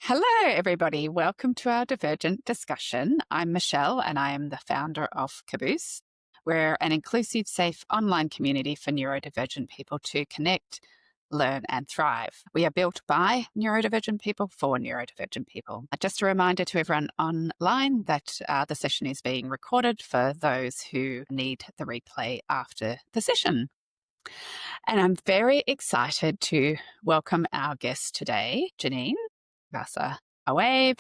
Hello, everybody. Welcome to our Divergent discussion. I'm Michelle, and I am the founder of Kaboose. We're an inclusive, safe online community for neurodivergent people to connect, learn, and thrive. We are built by neurodivergent people for neurodivergent people. Just a reminder to everyone online that the session is being recorded for those who need the replay after the session. And I'm very excited to welcome our guest today, Jenine. Give us a wave.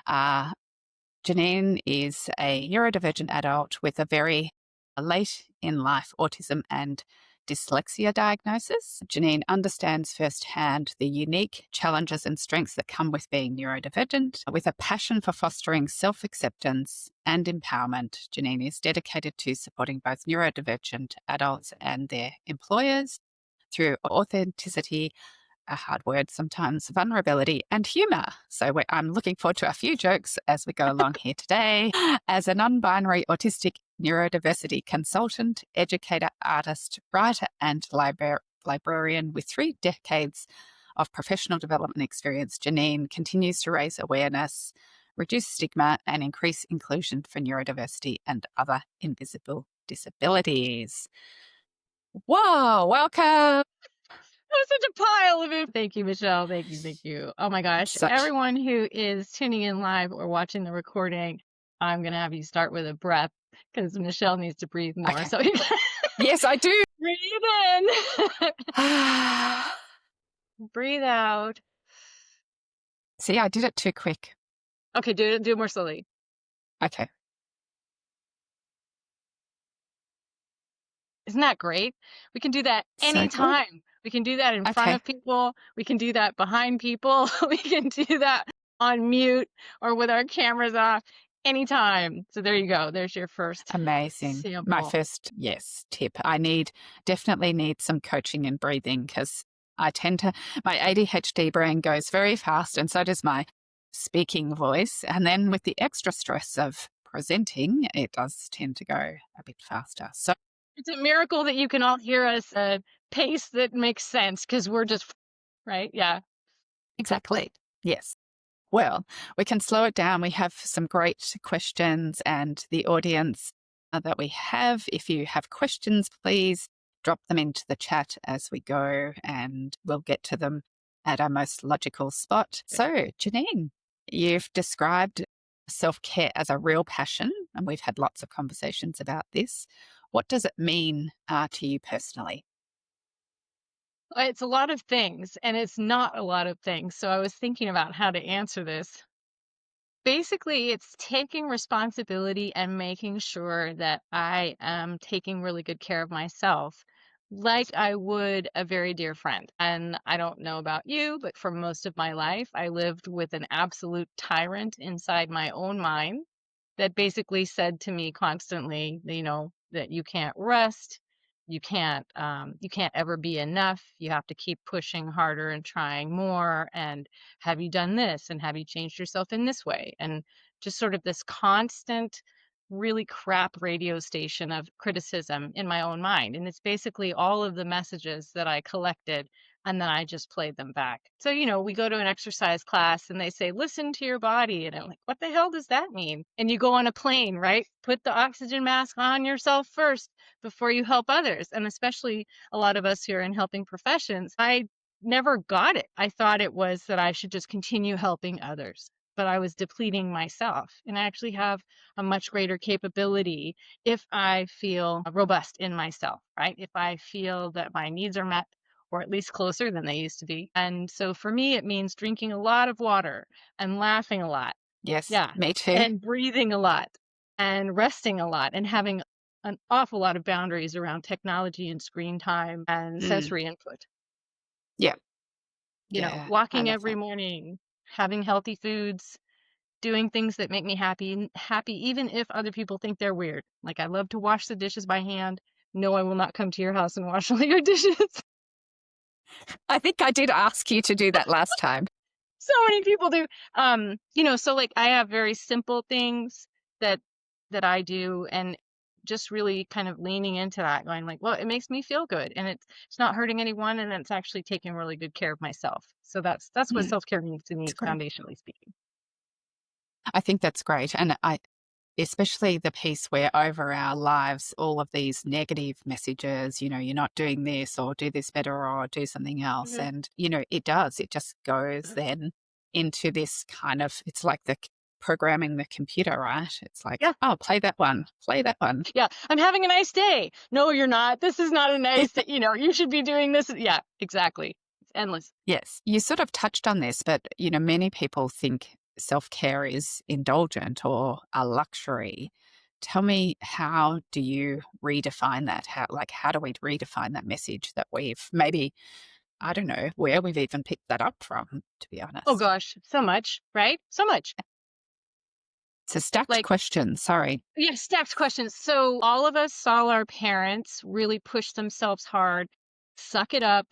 Jenine is a neurodivergent adult with a very late in life autism and dyslexia diagnosis. Jenine understands firsthand the unique challenges and strengths that come with being neurodivergent. With a passion for fostering self-acceptance and empowerment, Jenine is dedicated to supporting both neurodivergent adults and their employers through authenticity, a hard word sometimes, vulnerability and humour. So I'm looking forward to a few jokes as we go along here today. As a non-binary autistic neurodiversity consultant, educator, artist, writer and librarian with 3 decades of professional development experience, Jenine continues to raise awareness, reduce stigma and increase inclusion for neurodiversity and other invisible disabilities. Whoa, welcome. That was such a pile of it. Thank you, Michelle. Thank you. Thank you. Oh my gosh. Everyone who is tuning in live or watching the recording, I'm going to have you start with a breath because Michelle needs to breathe more. Okay. So Yes, I do. Breathe in. Breathe out. See, I did it too quick. Okay, do it more slowly. Okay. Isn't that great? We can do that anytime. So we can do that in front of people. We can do that behind people. We can do that on mute or with our cameras off anytime. So there you go. There's your first amazing sample. My first tip. I definitely need some coaching in breathing because my ADHD brain goes very fast and so does my speaking voice. And then with the extra stress of presenting, it does tend to go a bit faster. So it's a miracle that you can all hear us at a pace that makes sense because we're just, right? Yeah. Exactly. Yes. Well, we can slow it down. We have some great questions and the audience that we have. If you have questions, please drop them into the chat as we go and we'll get to them at our most logical spot. So, Jenine, you've described self-care as a real passion, and we've had lots of conversations about this. What does it mean to you personally? It's a lot of things, and it's not a lot of things. So I was thinking about how to answer this. Basically, it's taking responsibility and making sure that I am taking really good care of myself, like I would a very dear friend. And I don't know about you, but for most of my life, I lived with an absolute tyrant inside my own mind that basically said to me constantly, that you can't rest, you can't ever be enough. You have to keep pushing harder and trying more. And have you done this? And have you changed yourself in this way? And just sort of this constant, really crap radio station of criticism in my own mind. And it's basically all of the messages that I collected and then I just played them back. So, we go to an exercise class and they say, listen to your body. And I'm like, what the hell does that mean? And you go on a plane, right? Put the oxygen mask on yourself first before you help others. And especially a lot of us here in helping professions, I never got it. I thought it was that I should just continue helping others, but I was depleting myself. And I actually have a much greater capability if I feel robust in myself, right? If I feel that my needs are met, or at least closer than they used to be. And so for me, it means drinking a lot of water and laughing a lot. Yes. Yeah. Me too. And breathing a lot and resting a lot and having an awful lot of boundaries around technology and screen time and sensory input. Yeah. Walking every morning, having healthy foods, doing things that make me happy, even if other people think they're weird. Like I love to wash the dishes by hand. No, I will not come to your house and wash all your dishes. I think I did ask you to do that last time. So many people do. So like I have very simple things that I do, and just really kind of leaning into that, going like, well, it makes me feel good, and it's not hurting anyone, and it's actually taking really good care of myself. So that's what Mm, self-care means to it's me, great. foundationally speaking. I think that's great. And especially the piece where over our lives, all of these negative messages, you're not doing this or do this better or do something else. Mhm. And, it just goes Mhm. then into this kind of, it's like programming the computer, right? It's like, Yeah. oh, play that one. Yeah, I'm having a nice day. No, you're not. This is not a nice day. You should be doing this. Yeah, exactly. It's endless. Yes, you sort of touched on this, but many people think self-care is indulgent or a luxury. Tell me, how do you redefine that? How do we redefine that message that we've maybe, I don't know, where we've even picked that up from, to be Oh honest. gosh, so much, right? So much. It's a stacked Like, question, sorry. yeah, stacked questions. So all of us saw our parents really push themselves hard, suck it up,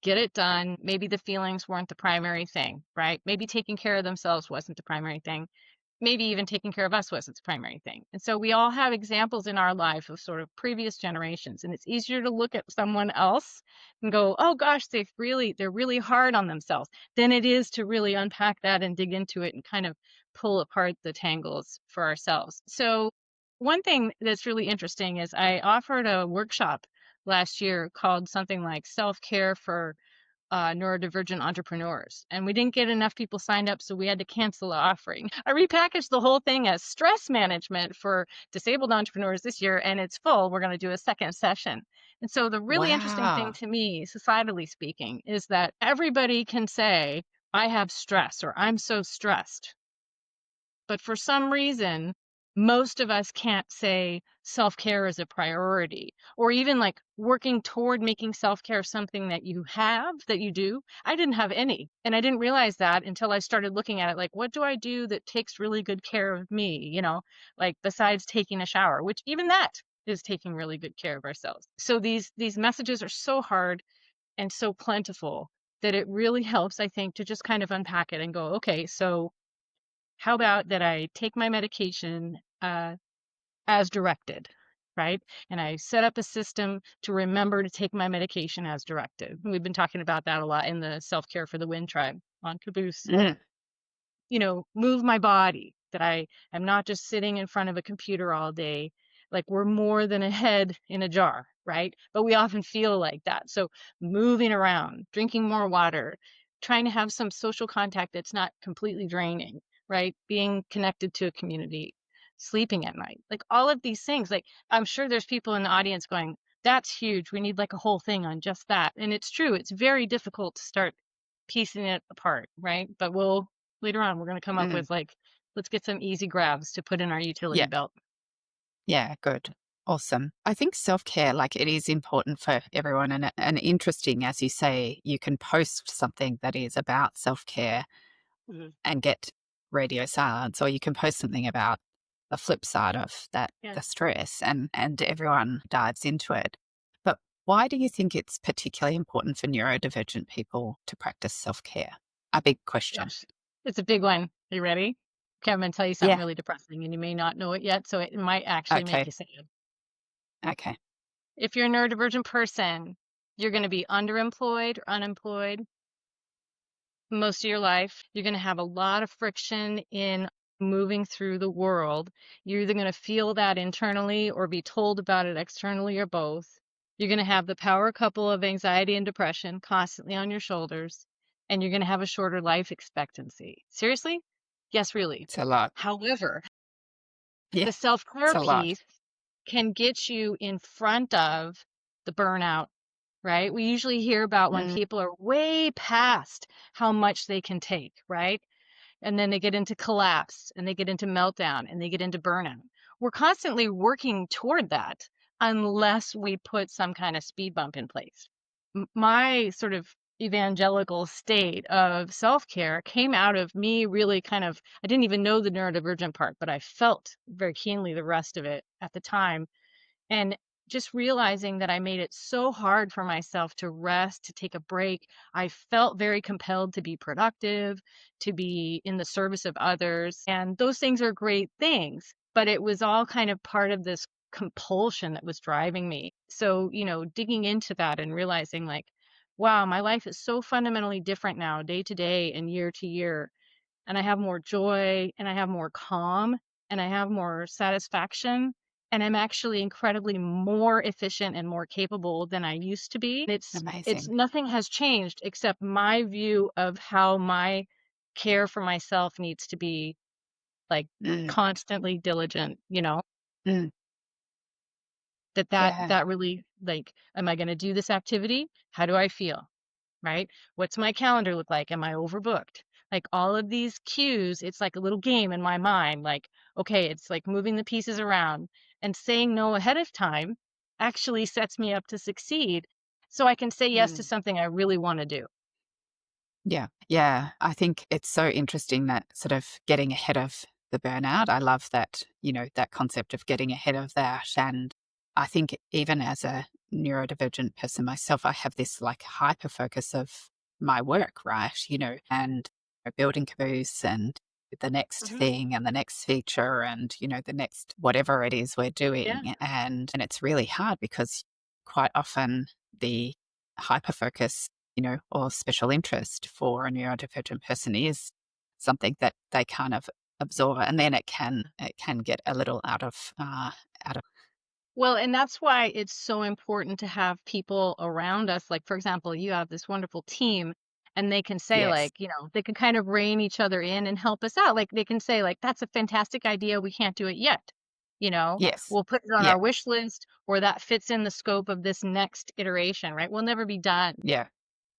get it done. Maybe the feelings weren't the primary thing, right? Maybe taking care of themselves wasn't the primary thing. Maybe even taking care of us was its primary thing. And so we all have examples in our life of sort of previous generations. And it's easier to look at someone else and go, oh gosh, they're really hard on themselves, than it is to really unpack that and dig into it and kind of pull apart the tangles for ourselves. So one thing that's really interesting is I offered a workshop last year called something like self-care for neurodivergent entrepreneurs. And we didn't get enough people signed up, so we had to cancel the offering. I repackaged the whole thing as stress management for disabled entrepreneurs this year, and it's full. We're going to do a second session. And so the really interesting thing Wow. to me, societally speaking, is that everybody can say, I have stress or I'm so stressed. But for some reason, most of us can't say self-care is a priority, or even like working toward making self-care something that you have, that you do. I didn't have any. And I didn't realize that until I started looking at it like, what do I do that takes really good care of me? Like besides taking a shower, which even that is taking really good care of ourselves. So these messages are so hard and so plentiful that it really helps, I think, to just kind of unpack it and go, okay, so how about that I take my medication as directed, right? And I set up a system to remember to take my medication as directed. We've been talking about that a lot in the Self Care for the Win tribe on Kaboose. Mm, Move my body, that I am not just sitting in front of a computer all day. Like we're more than a head in a jar, right? But we often feel like that. So moving around, drinking more water, trying to have some social contact that's not completely draining, right? Being connected to a community, sleeping at night, like all of these things. Like I'm sure there's people in the audience going, that's huge. We need like a whole thing on just that. And it's true. It's very difficult to start piecing it apart, right? But later on, we're going to come up mm. with like, let's get some easy grabs to put in our utility Yeah, belt. yeah, good. Awesome. I think self-care, it is important for everyone, and interesting, as you say, you can post something that is about self-care Mhm. and get radio silence, or you can post something about the flip side of that, Yeah. the stress, and everyone dives into it. But why do you think it's particularly important for neurodivergent people to practice self-care? A big question. Gosh, it's a big one. Are you ready? Okay, I'm going to tell you something Yeah. really depressing, and you may not know it yet, so it might actually make Okay. you sad. Okay. If you're a neurodivergent person, you're going to be underemployed or unemployed most of your life. You're going to have a lot of friction in moving through the world. You're either going to feel that internally or be told about it externally or both. You're going to have the power couple of anxiety and depression constantly on your shoulders, and you're going to have a shorter life expectancy. Seriously? Yes, really. It's a lot. However, Yeah. the self-care It's a lot. piece can get you in front of the burnout, right? We usually hear about when Mm, people are way past how much they can take, right? And then they get into collapse and they get into meltdown and they get into burnout. We're constantly working toward that unless we put some kind of speed bump in place. My sort of evangelical state of self-care came out of me really kind of, I didn't even know the neurodivergent part, but I felt very keenly the rest of it at the time. And just realizing that I made it so hard for myself to rest, to take a break. I felt very compelled to be productive, to be in the service of others. And those things are great things, but it was all kind of part of this compulsion that was driving me. So, digging into that and realizing like, wow, my life is so fundamentally different now, day to day and year to year. And I have more joy and I have more calm and I have more satisfaction. And I'm actually incredibly more efficient and more capable than I used to be. It's Amazing. nothing has changed except my view of how my care for myself needs to be like Mm, constantly diligent, mm, that yeah. that really like, am I going to do this activity? How do I feel? Right? What's my calendar look like? Am I overbooked? Like all of these cues, it's like a little game in my mind. Like, okay, it's like moving the pieces around and saying no ahead of time actually sets me up to succeed. So I can say yes to Mm. something I really want to do. Yeah. Yeah. I think it's so interesting that sort of getting ahead of the burnout. I love that, that concept of getting ahead of that. And I think even as a neurodivergent person myself, I have this like hyper focus of my work, right? And building Caboose and the next Hmm. thing and the next feature and, the next whatever it is we're Yeah. doing. And it's really hard because quite often the hyper focus or special interest for a neurodivergent person is something that they kind of absorb, and then it can get a little out of Well, and that's why it's so important to have people around us. Like, for example, you have this wonderful team, and they can say, yes, like, they can kind of rein each other in and help us out. Like, they can say, like, that's a fantastic idea. We can't do it yet. You know, yes, we'll put it on yeah, our wish list, or that fits in the scope of this next iteration, right? We'll never be done. yeah,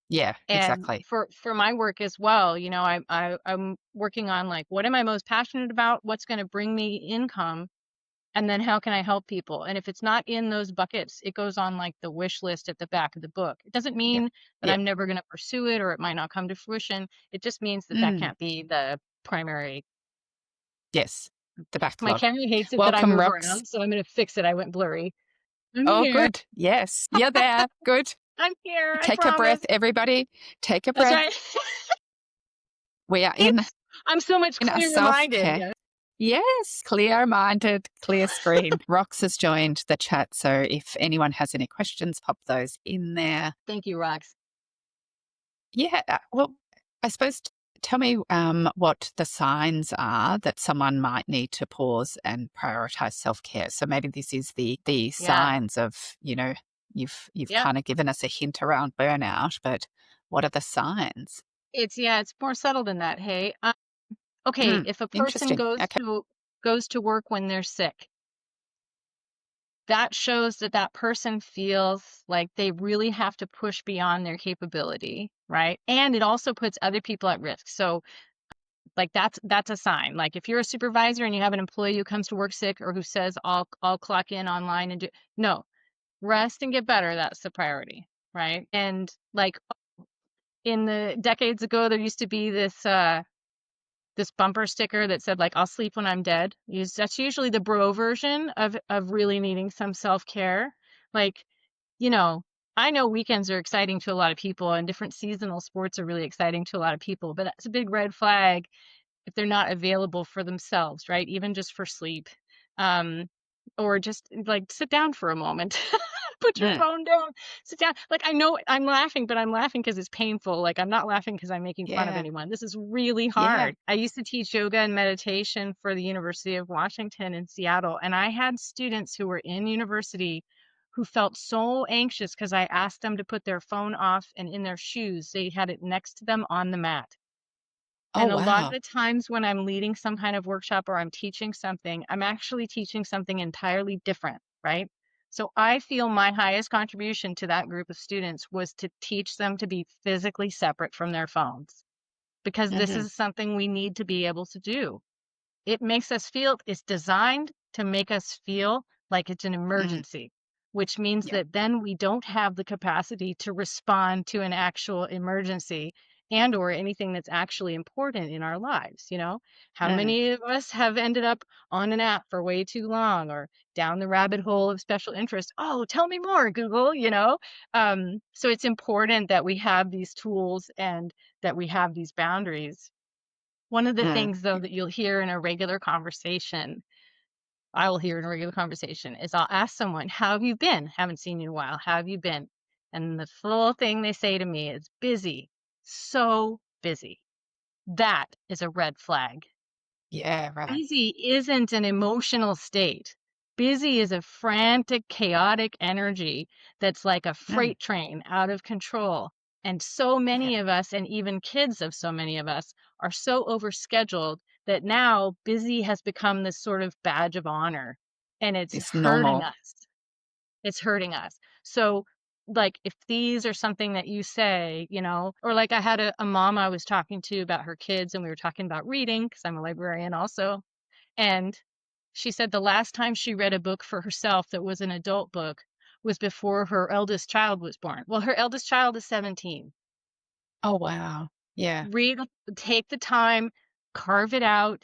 yeah, And exactly. for my work as well, I'm working on like, what am I most passionate about? What's going to bring me income? And then how can I help people? And if it's not in those buckets, it goes on like the wish list at the back of the book. It doesn't Yeah, mean that yeah, I'm never going to pursue it or it might not come to fruition. It just means that that mm, can't be the primary. yes, the My backlog. camera hates it that I Welcome, move Rox. around, so I'm going to fix it. I went blurry. I'm Oh, here. good. Yes, you're there. Good. I'm here. I Take a promise. breath, everybody. Take a That's breath. right. We are in Thanks. I'm so much in a clearer self minded. care. Yeah. Yes, clear minded, clear screen. Rox has joined the chat. So if anyone has any questions, pop those in there. Thank you, Rox. Yeah. Well, I suppose tell me what the signs are that someone might need to pause and prioritize self care. So maybe this is the Yeah. signs of, you've Yeah. kind of given us a hint around burnout, but what are the signs? It's more subtle than that. Hey, okay, Mm, if a person interesting. Okay. goes to work when they're sick, that shows that that person feels like they really have to push beyond their capability, right? And it also puts other people at risk. So, like that's a sign. Like if you're a supervisor and you have an employee who comes to work sick or who says I'll clock in online and do no, rest and get better, that's the priority, right? And like in the decades ago there used to be this bumper sticker that said like I'll sleep when I'm dead. That's usually the bro version of really needing some self-care. Like, you know, I know weekends are exciting to a lot of people and different seasonal sports are really exciting to a lot of people, but that's a big red flag if they're not available for themselves, right? Even just for sleep. Um, or just like sit down for a moment. Put your Mm, phone down, sit down. Like I know I'm laughing, but I'm laughing because it's painful. Like I'm not laughing because I'm making fun of yeah. anyone. This is really Yeah. hard. I used to teach yoga and meditation for the University of Washington in Seattle, and I had students who were in university who felt so anxious because I asked them to put their phone off and in their shoes. They had it next to them on the mat. Oh, And a lot of wow. the times when I'm leading some kind of workshop or I'm teaching something, I'm actually teaching something entirely different, right? So I feel my highest contribution to that group of students was to teach them to be physically separate from their phones because this Hmm. is something we need to be able to do. It makes us feel it's designed to make us feel like it's an Mm, emergency, which means yeah. that then we don't have the capacity to respond to an actual emergency and or anything that's actually important in our lives, you know? How Mm, many of us have ended up on an app for way too long or down the rabbit hole of special interest? Oh, tell me more, Google, you know? So it's important that we have these tools and that we have these boundaries. One of the mm, things, though, that you'll hear in a regular conversation, I will hear in a regular conversation is I'll ask someone, "How have you been? Haven't seen you in a while. How have you been?" And the full thing they say to me is busy, so busy. That is a red flag. Yeah, right. Busy isn't an emotional state. Busy is a frantic, chaotic energy that's like a Mm, freight train out of control. And so yeah. many of us, and even kids of so many of us, are so overscheduled that now busy has become this sort of badge of honor. And it's This hurting normal. us. It's hurting us. So, like, if these are something that you say, or like I had a mom I was talking to about her kids, and we were talking about reading because I'm a librarian also. And she said the last time she read a book for herself that was an adult book was before her eldest child was born. Well, her eldest child is 17. Oh, wow. Yeah. Read, take the time, carve it out,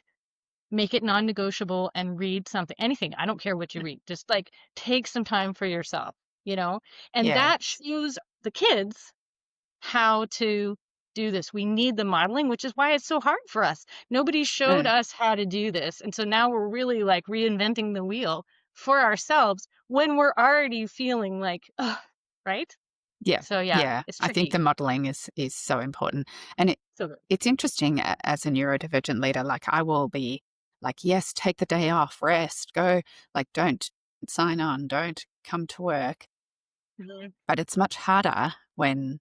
make it non-negotiable and read something, anything. I don't care what you Mm, read. Just like take some time for yourself, you know? And yeah. that shows the kids how to do this. We need the modeling, which is why it's so hard for us. Nobody showed Mm, us how to do this. And so now we're really like reinventing the wheel for ourselves when we're already feeling like, ugh, right? yeah. So yeah, Yeah. it's I think tricky. the modeling is so important. And So good. it's interesting as a neurodivergent leader, like I will be like, yes, take the day off, rest, go, like, don't sign on, don't come to work. Mhm. But it's much harder when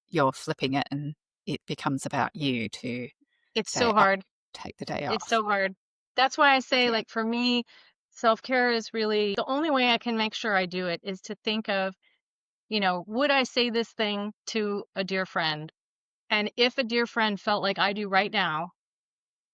you're flipping it and it becomes about you to It's say, so oh, hard. take the day It's off. so hard. That's why I say, Yeah. like, for me, self-care is really the only way I can make sure I do it is to think of, would I say this thing to a dear friend? And if a dear friend felt like I do right now,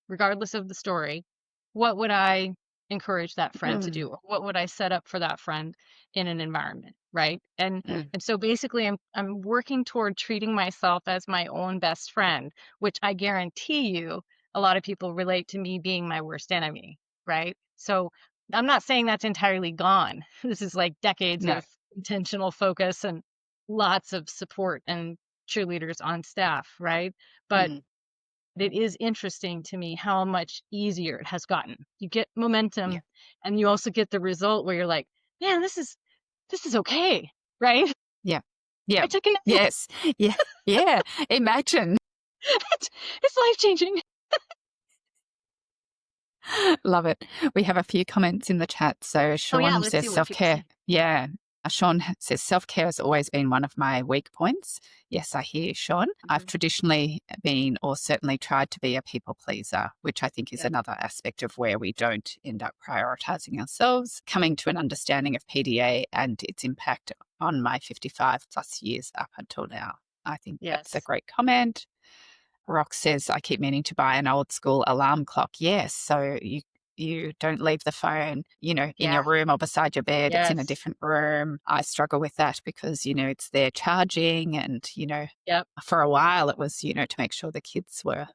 regardless of the story, what would I encourage that friend to do? Mm, Or what would I set up for that friend in an environment, right? And mm, and so basically I'm working toward treating myself as my own best friend, which I guarantee you a lot of people relate to me being my worst enemy, right? So I'm not saying that's entirely gone. This is like decades no. of intentional focus and lots of support and cheerleaders on staff, right? But Mm, it is interesting to me how much easier it has gotten. You get yeah. momentum and you also get the result where you're like, "Man, this is okay." Right? Yeah. Yeah. I took a nap. Yes. Yeah. Yeah. Imagine. It's life-changing. Love it. We have a few comments in the chat. So Oh, yeah, Sean let's says see what self people care. say. Yeah. Sean says self care has always been one of my weak points. Yes, I hear you, Sean. I've Mhm. traditionally been, or certainly tried to be, a people pleaser, which I think is Yep, another aspect of where we don't end up prioritizing ourselves. Coming to an understanding of PDA and its impact on my 55 plus years up until now. I think that's a yes. great comment. Rock says, I keep meaning to buy an old school alarm clock. Yes. So you don't leave the phone, in Yeah, your room or beside your bed. It's in a yes. different room. I struggle with that because, it's there charging and, Yep. for a while it was, to make sure the kids were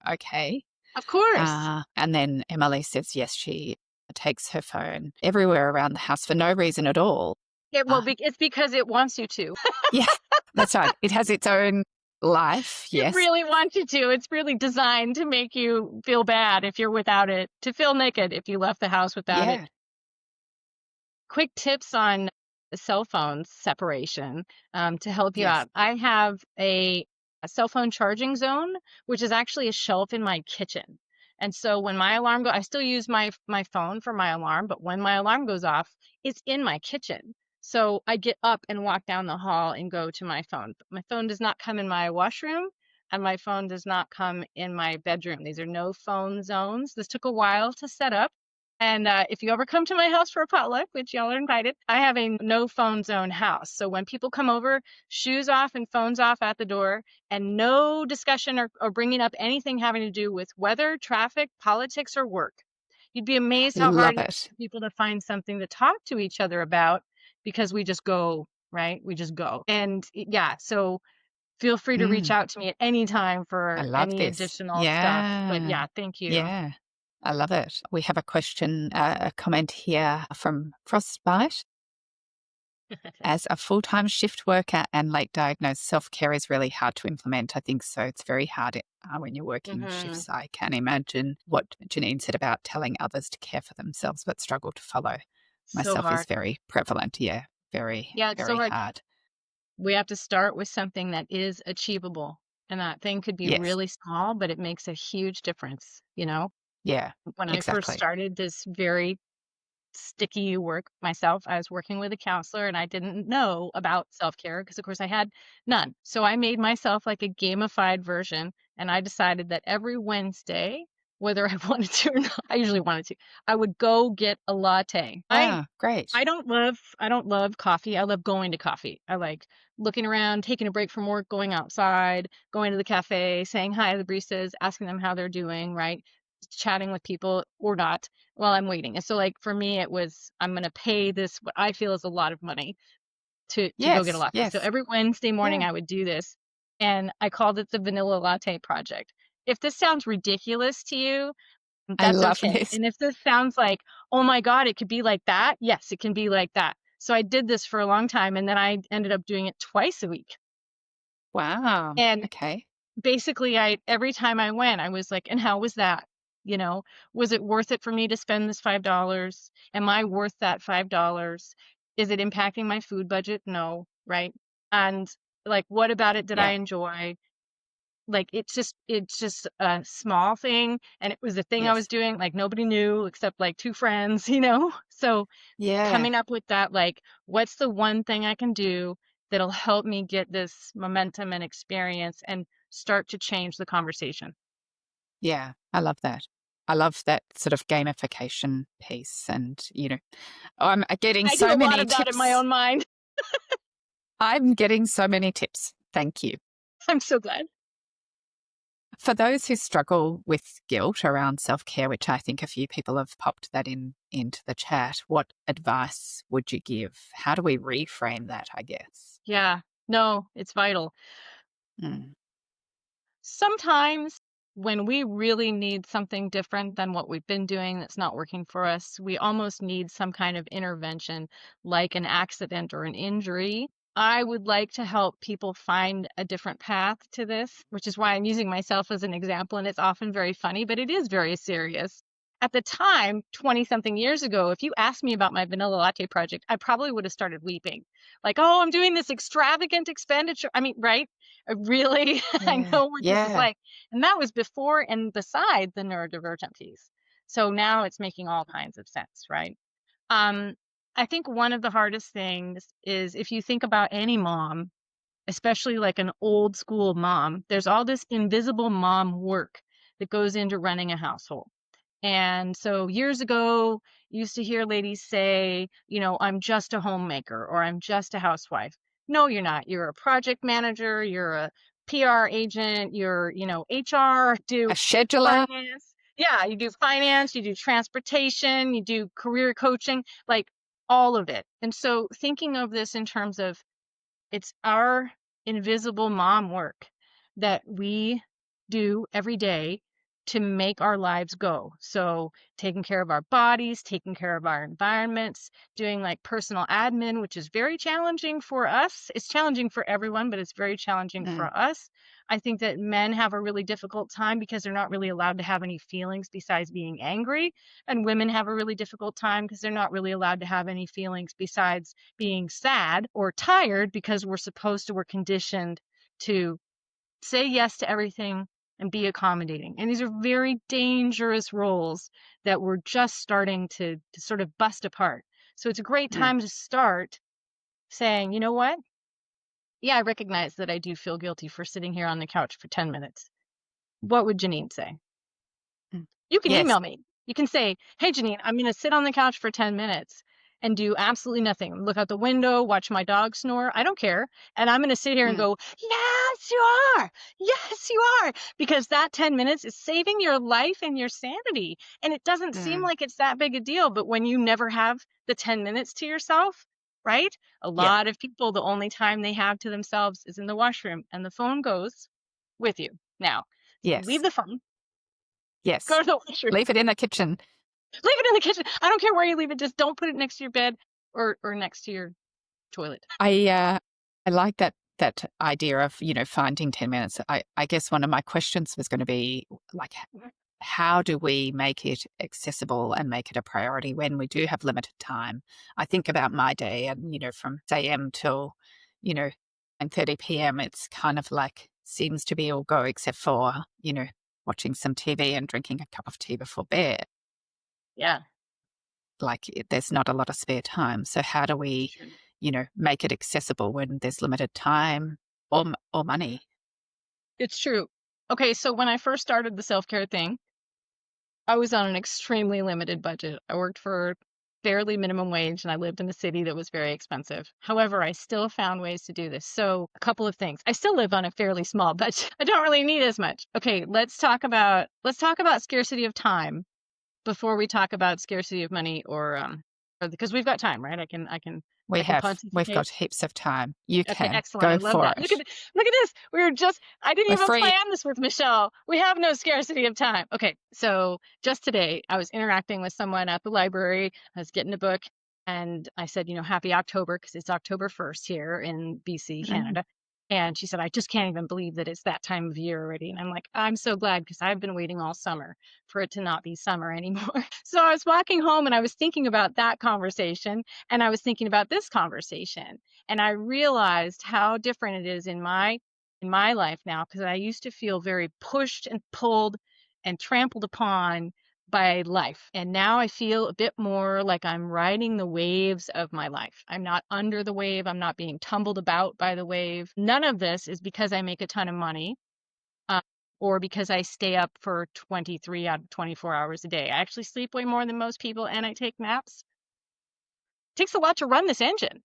okay. Of course. And then Emily says, yes, she takes her phone everywhere around the house for no reason at all. Well, Uh, it's because it wants you to. yeah, that's right. It has its own life. It Yes. really wants you to. It's really designed to make you feel bad if you're without it, to feel naked if you left the house without it. Yeah. Quick tips on cell phone separation to help you Yes. out. I have a cell phone charging zone, which is actually a shelf in my kitchen. And so when my alarm goes, I still use my phone for my alarm, but when my alarm goes off, it's in my kitchen. So I get up and walk down the hall and go to my phone. But my phone does not come in my washroom, and my phone does not come in my bedroom. These are no phone zones. This took a while to set up, and if you ever come to my house for a potluck, which y'all are invited, I have a no phone zone house. So when people come over, shoes off and phones off at the door, and no discussion or bringing up anything having to do with weather, traffic, politics, or work. You'd be amazed how hard Love it is it. for people to find something to talk to each other about because we just go, right? We just go. And yeah, so feel free to reach Mm, out to me at any time I for love any this. additional stuff. But Yeah. yeah, thank you. Yeah. I love it. We have a question, a comment here from Frostbite. As a full-time shift worker and late diagnosed, self-care is really hard to implement. I think so. It's very hard when you're working Hmm. shifts. I can imagine what Janine said about telling others to care for themselves, but struggle to follow So myself is hard. very prevalent. Yeah, very, Yeah, it's so very hard. hard. We have to start with something that is achievable. And that thing could be Yes. really small, but it makes a huge difference, you know? Yeah, When I first exactly. started this very sticky work myself, I was working with a counselor and I didn't know about self-care because of course I had none. So I made myself like a gamified version and I decided that every Wednesday, whether I wanted to or not, I usually wanted to, I would go get a latte. Ah, great. I don't love coffee. I love going to coffee. I like looking around, taking a break from work, going outside, going to the cafe, saying hi to the baristas, asking them how they're doing, right? Chatting with people or not while I'm waiting. And so like for me it was I'm going to pay this what I feel is a lot of money to go get a Yes, latte. So yes. every Wednesday morning Yeah. I would do this and I called it the vanilla latte project. If this sounds ridiculous to you, I that's love okay. this. And if this sounds like, "Oh my god, it could be like that," yes, it can be like that. So I did this for a long time, and then I ended up doing it twice a week. Wow. And Okay. basically, I every time I went, I was like, "And how was that?" You know, "Was it worth it for me to spend this $5? Am I worth that $5? Is it impacting my food budget? No." Right? And, like, what about it did I Yeah. enjoy? Like, it's just a small thing, and it was a thing I was Yes. doing, like, nobody knew except, like, 2 friends, you know? So, Yeah. coming up with that, like, what's the one thing I can do that'll help me get this momentum and experience and start to change the conversation? Yeah. I love that. I love that sort of gamification piece. And, I'm getting I do so a lot many of that in my tips. own mind. I'm getting so many tips. Thank you. I'm so glad. For those who struggle with guilt around self-care, which I think a few people have popped that into the chat, what advice would you give? How do we reframe that, I guess? Yeah. No, it's vital. Mm, Sometimes when we really need something different than what we've been doing that's not working for us, we almost need some kind of intervention, like an accident or an injury. I would like to help people find a different path to this, which is why I'm using myself as an example. And it's often very funny, but it is very serious. At the time, 20 something years ago, if you asked me about my vanilla latte project, I probably would have started weeping. Like, oh, I'm doing this extravagant expenditure. I mean, right? Really, I yeah. know what this is Yeah. like. And that was before and beside the neurodivergent piece. So now it's making all kinds of sense, right? Um, I think one of the hardest things is if you think about any mom, especially like an old school mom, there's all this invisible mom work that goes into running a household. And so years ago, used to hear ladies say, I'm just a homemaker or I'm just a housewife. No, you're not. You're a project manager, you're a PR agent, you're, HR, A do scheduler, finance. Yeah, you do finance, you do transportation, you do career coaching, like all of it. And so thinking of this in terms of it's our invisible mom work that we do every day to make our lives go. So, taking care of our bodies, taking care of our environments, doing like personal admin, which is very challenging for us. It's challenging for everyone, but it's very challenging for mm, us. I think that men have a really difficult time because they're not really allowed to have any feelings besides being angry. And women have a really difficult time because they're not really allowed to have any feelings besides being sad or tired because we're conditioned to say yes to everything and be accommodating. And these are very dangerous roles that we're just starting to sort of bust apart. So it's a great mm, time to start saying, you know what? Yeah, I recognize that I do feel guilty for sitting here on the couch for 10 minutes. What would Janine say? mm. You can Yes. email me. You can say, "Hey, Janine, I'm going to sit on the couch for 10 minutes and do absolutely nothing. Look out the window, watch my dog snore. I don't care. And I'm going to sit here and Mm, go, yes, you are. Yes, you are. Because that 10 minutes is saving your life and your sanity. And it doesn't seem mm. like it's that big a deal. But when you never have the 10 minutes to yourself, right? A Yeah. lot of people, the only time they have to themselves is in the washroom and the phone goes with you. Now, leave Yes. the phone, go Yes. to the washroom. Leave it in the kitchen. Leave it in the kitchen. I don't care where you leave it. Just don't put it next to your bed or next to your toilet. I like that idea of, finding 10 minutes. I guess one of my questions was gonna be, like, how do we make it accessible and make it a priority when we do have limited time? I think about my day and, from AM till, you know, 9:30 PM, it's kind of like seems to be all go except for, watching some TV and drinking a cup of tea before bed. Yeah, Like, there's not a lot of spare time. So how do we, true. make it accessible when there's limited time or money? It's true. Okay, so when I first started the self-care thing, I was on an extremely limited budget. I worked for fairly minimum wage and I lived in a city that was very expensive. However, I still found ways to do this. So, a couple of things. I still live on a fairly small budget. I don't really need as much. Okay, let's talk about scarcity of time before we talk about scarcity of money or because we've got time, right? We I can have. We've pontificate. got heaps of time. You Okay, can. excellent. I Go love for that. it. Look at this. I didn't We're even free. plan this with Michelle. We have no scarcity of time. Okay, so just today I was interacting with someone at the library. I was getting a book and I said, happy October because it's October 1st here in BC, Mm. Canada. And she said, I just can't even believe that it's that time of year already. And I'm like, I'm so glad because I've been waiting all summer for it to not be summer anymore. So I was walking home and I was thinking about that conversation and I was thinking about this conversation and I realized how different it is in my life now because I used to feel very pushed and pulled and trampled upon by life. And now I feel a bit more like I'm riding the waves of my life. I'm not under the wave, I'm not being tumbled about by the wave. None of this is because I make a ton of money. uh, or because I stay up for 23 out of 24 hours a day. I actually sleep way more than most people and I take naps. It takes a lot to run this engine,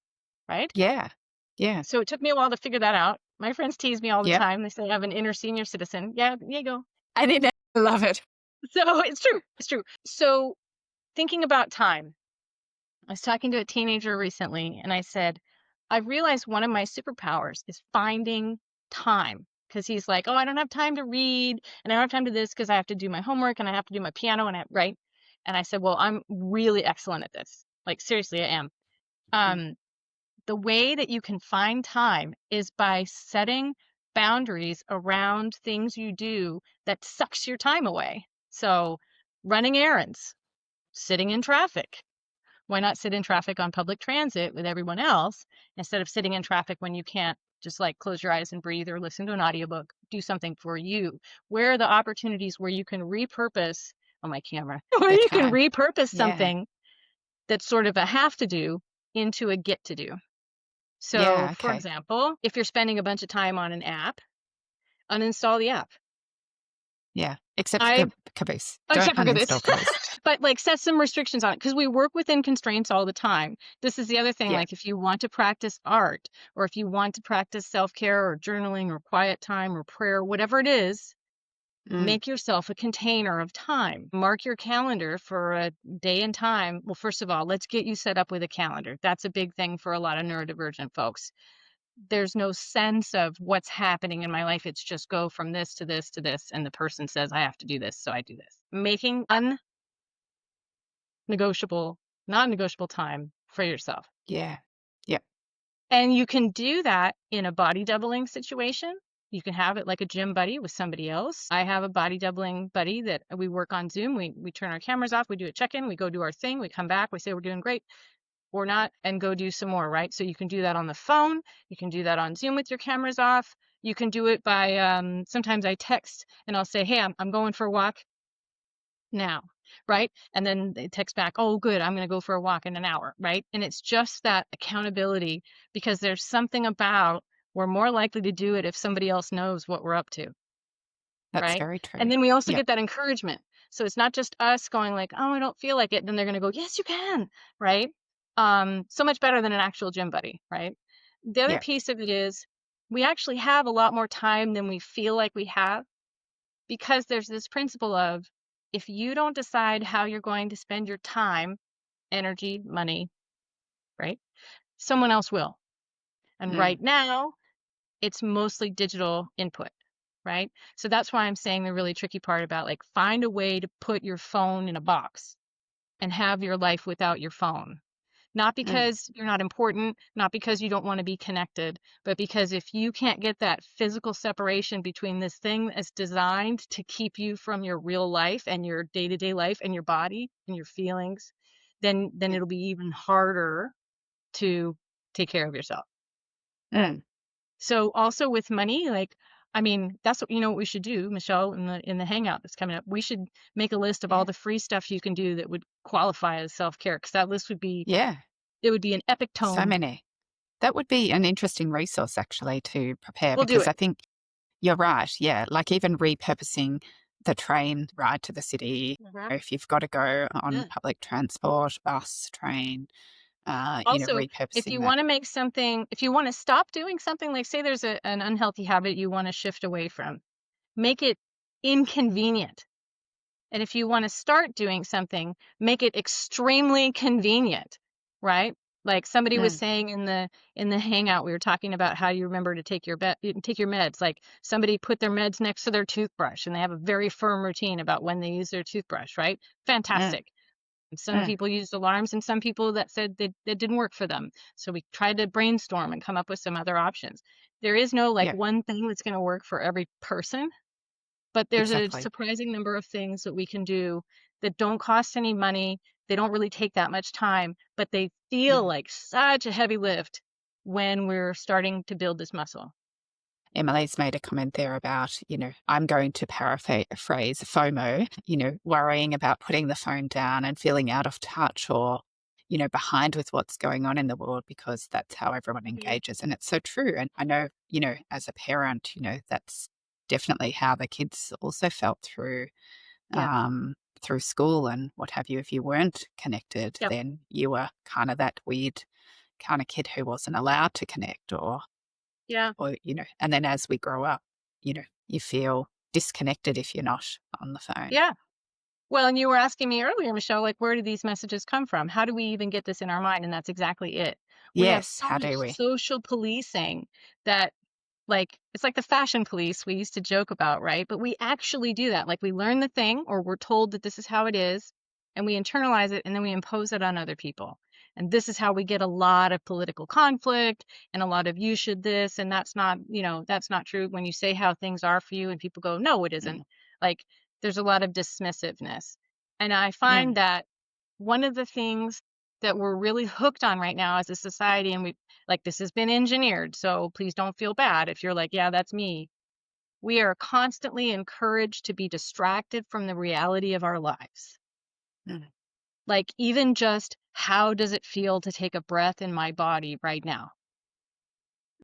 right? Yeah. Yeah. So it took me a while to figure that out. My friends tease me all the Yep. time. They say I have an inner senior citizen. Yeah, there you go. I did. Love it. So it's true. It's true. So thinking about time, I was talking to a teenager recently and I said, I've realized one of my superpowers is finding time. Because he's like, oh, I don't have time to read and I don't have time to this because I have to do my homework and I have to do my piano and right. And I said, well, I'm really excellent at this. Like, seriously, I am. Mm. Um, the way that you can find time is by setting boundaries around things you do that sucks your time away. So, running errands, sitting in traffic. Why not sit in traffic on public transit with everyone else instead of sitting in traffic when you can't just like close your eyes and breathe or listen to an audiobook? Do something for you. Where are the opportunities where you can repurpose on my camera, where Their you can time. repurpose Yeah. something that's sort of a have to do into a get to do? So, Yeah. for Okay. example, if you're spending a bunch of time on an app, uninstall the app. Yeah. Except for I Caboose. Don't except for this, uninstall Caboose. but like set some restrictions on it because we work within constraints all the time. This is the other thing. Yeah. Like if you want to practice art, or if you want to practice self care, or journaling, or quiet time, or prayer, whatever it is, Mm. make yourself a container of time. Mark your calendar for a day and time. Well, first of all, let's get you set up with a calendar. That's a big thing for a lot of neurodivergent folks. There's no sense of what's happening in my life. It's just go from this to this to this. And the person says, I have to do this. So I do this. Making unnegotiable, non negotiable time for yourself. Yeah. Yep. And you can do that in a body doubling situation. You can have it like a gym buddy with somebody else. I have a body doubling buddy that we work on Zoom. We turn our cameras off, we do a check in, we go do our thing, we come back, we say we're doing great or not, and go do some more, right? So you can do that on the phone. You can do that on Zoom with your cameras off. You can do it by sometimes I text and I'll say, hey, I'm going for a walk now, right? And then they text back, oh, good, I'm going to go for a walk in an hour, right? And it's just that accountability because there's something about we're more likely to do it if somebody else knows what we're up to, That's right? very true. And then we also Yep. get that encouragement. So it's not just us going like, oh, I don't feel like it. Then they're going to go, yes, you can, right? So much better than an actual gym buddy, right? The other Yep. piece of it is we actually have a lot more time than we feel like we have because there's this principle of if you don't decide how you're going to spend your time, energy, money, right? Someone else will. And Mm. right now, it's mostly digital input, right? So that's why I'm saying the really tricky part about like find a way to put your phone in a box and have your life without your phone. Not Mm. because you're not important, not because you don't want to be connected, but because if you can't get that physical separation between this thing that's designed to keep you from your real life and your day-to-day life and your body and your feelings, then Mm. it'll be even harder to take care of yourself. Mm. So also with money, like, I mean, that's what, what we should do, Michelle, in the hangout that's coming up. We should make a list of all Yeah. the free stuff you can do that would qualify as self-care, because that list would be, Yeah. it would be an epic So tome. many. That would be an interesting resource actually to prepare We'll do because it. I think you're right. Yeah. Like even repurposing the train ride to the city, Mhm. if you've got to go on Yeah. public transport, bus, train, Also, if repurposing you that. want to make something, if you want to stop doing something, like say there's an unhealthy habit you want to shift away from, make it inconvenient. And if you want to start doing something, make it extremely convenient, right? Like somebody was Mm. saying in the hangout, we were talking about how you remember to take your meds. Like somebody put their meds next to their toothbrush and they have a very firm routine about when they use their toothbrush, right? Mm. Fantastic. Some Mm. people used alarms and some people that said that didn't work for them. So we tried to brainstorm and come up with some other options. There is no like Yeah. one thing that's going to work for every person, but there's a Exactly. surprising number of things that we can do that don't cost any money. They don't really take that much time, but they feel Mm. like such a heavy lift when we're starting to build this muscle. Emily's made a comment there about, I'm going to paraphrase FOMO, worrying about putting the phone down and feeling out of touch or, behind with what's going on in the world because that's how everyone Mhm. engages. And it's so true. And I know, as a parent, that's definitely how the kids also felt Yeah. through school and what have you. If you weren't connected, Yep. then you were kind of that weird kind of kid who wasn't allowed to connect Yeah. and then as we grow up, you feel disconnected if you're not on the phone. Yeah. Well, and you were asking me earlier, Michelle, like, where do these messages come from? How do we even get this in our mind? And that's exactly it. We have Yes, so how much do we? social policing that, like, it's like the fashion police we used to joke about, right? But we actually do that. Like, we learn the thing or we're told that this is how it is, and we internalize it and then we impose it on other people. And this is how we get a lot of political conflict and a lot of you should this and that's not true when you say how things are for you and people go, no, it isn't. Mm, Like there's a lot of dismissiveness. And I find mm, that one of the things that we're really hooked on right now as a society, and we like this has been engineered, so please don't feel bad if you're like, yeah, that's me. We are constantly encouraged to be distracted from the reality of our lives. mm. Like, even just how does it feel to take a breath in my body right now?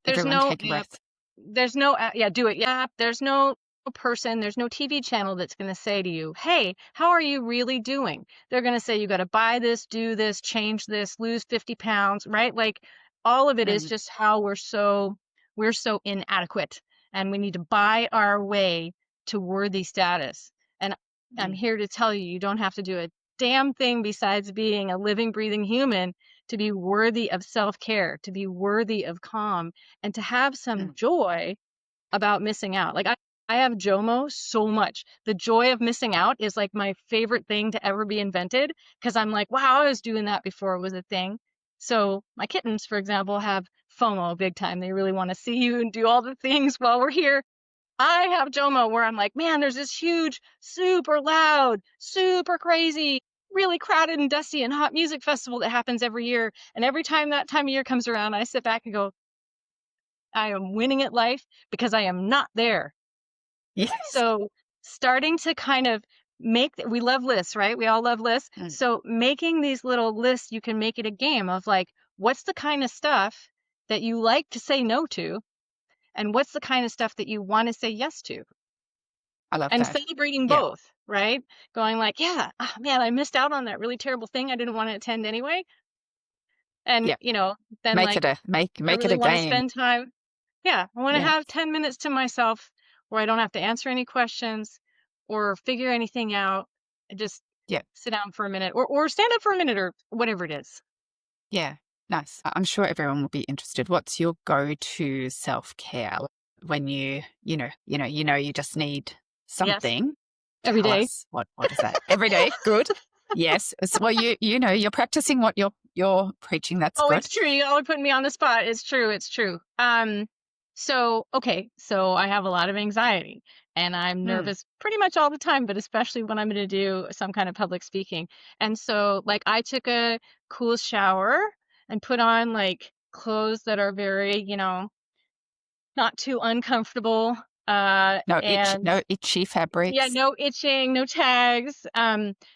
There's Everyone no take a app. breath. There's no a yeah, do it. Yeah, there's no person, there's no TV channel that's gonna say to you, "Hey, how are you really doing?" They're gonna say, "You gotta buy this, do this, change this, lose 50 pounds," right? Like, all of it is Mm, just how we're so inadequate, and we need to buy our way to worthy status. And I'm mm, here to tell you, you don't have to do a damn thing besides being a living, breathing human to be worthy of self-care, to be worthy of calm, and to have some mm. joy about missing out. Like I have JOMO so much. The joy of missing out is like my favorite thing to ever be invented because I'm like, wow, I was doing that before it was a thing. So my kittens, for example, have FOMO big time. They really want to see you and do all the things while we're here. I have JOMO where I'm like, man, there's this huge, super loud, super crazy, really crowded and dusty and hot music festival that happens every year. And every time that time of year comes around, I sit back and go, I am winning at life because I am not there. Yes. So starting to kind of we love lists, right? We all love lists. Mm, So making these little lists, you can make it a game of like, what's the kind of stuff that you like to say no to? And what's the kind of stuff that you want to say yes to? I love And that. celebrating Yeah, both, right? Going like, yeah, oh, man, I missed out on that really terrible thing I didn't want to attend anyway. And, yeah. then Make like, it a I make it really a want to game. spend time. Yeah, I want to Yeah, have 10 minutes to myself where I don't have to answer any questions or figure anything out. And just yeah, sit down for a minute or stand up for a minute or whatever it is. yeah. Nice. I'm sure everyone will be interested. What's your go-to self-care when you just need Yes, something? every Tell day. us what is that? Every day. Good. Yes. It's, well, you're practicing what you're you're preaching. That's Oh, good. it's true. Y'all are putting me on the spot. It's true. It's true. So okay, so I have a lot of anxiety and I'm Mm. nervous pretty much all the time, but especially when I'm going to do some kind of public speaking. And so like I took a cool shower and put on like clothes that are very, not too uncomfortable. And No itchy yeah, fabrics. no itching, no tags.